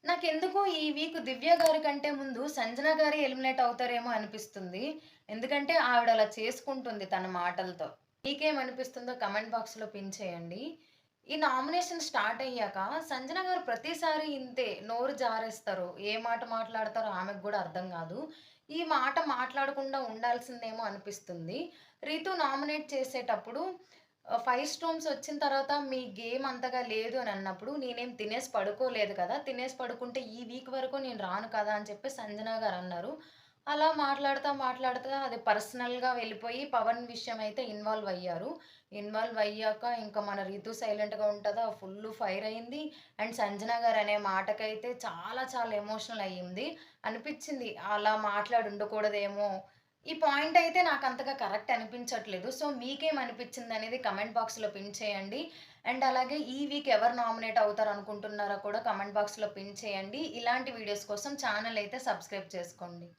నాకెందుకో ఈ వీక్ 'దివ్య' గారి కంటే ముందు 'సంజన' గారే ఎలిమినేట్ అవుతారేమో అనిపిస్తుంది. ఎందుకంటే ఆవిడ అలా చేసుకుంటుంది తన మాటలతో. మీకేమనిపిస్తుందో కామెంట్ బాక్స్‌లో పిన్ చేయండి. ఈ నామినేషన్ స్టార్ట్ అయ్యాక 'సంజన' గారు ప్రతిసారి ఇంతే నోరు జారేస్తారు. ఏ మాట మాట్లాడతారో ఆమెకు గూడా అర్థం గాదు. ఈ మాట మాట్లాడకుండా ఉండాల్సిందేమో అనిపిస్తుంది. 'రితు' నామినేట్ చేసేటప్పుడు 5 స్టోన్స్ వచ్చిన తర్వాత మీ గేమ్ అంతగా లేదు అని అన్నప్పుడు, నేనేం తినేసి పడుకోలేదు కదా! తినేసి పడుకుంటే ఈ వీక్ వరకు నేను రాను కదా! అని చెప్పి సంజన గారన్నారు. అలా మాట్లాడుతా, మాట్లాడుతా అది పర్సనల్‌గా వెళ్ళిపోయి పవన్ విషయం అయితే ఇన్వాల్వ్ అయ్యారు. ఇన్వాల్వ్ అయ్యాక ఇంక మన రితు సైలెంట్‌గా ఉంటదా, ఫుల్లు ఫైర్ అయింది. అండ్ సంజన గారనే మాటకైతే చాలా చాలా ఎమోషనల్ అయ్యింది. అనిపిచ్చింది అలా మాట్లాడి ఉండకూడదేమో! ఈ పాయింట్ అయితే నాకంతగా కరెక్ట్ అనిపించట్లేదు. సో, మీకేమనిపించిందనేది కామెంట్ బాక్స్‌లో పిన్ చేయండి. అండ్ అలాగే ఈ వీక్ ఎవరు నామినేట్ అవుతారనుకుంటున్నారో కూడా కామెంట్ బాక్స్‌లో పిన్ చేయండి. ఇలాంటి వీడియోస్ కోసం ఛానెల్ అయితే సబ్స్క్రైబ్ చేసుకోండి.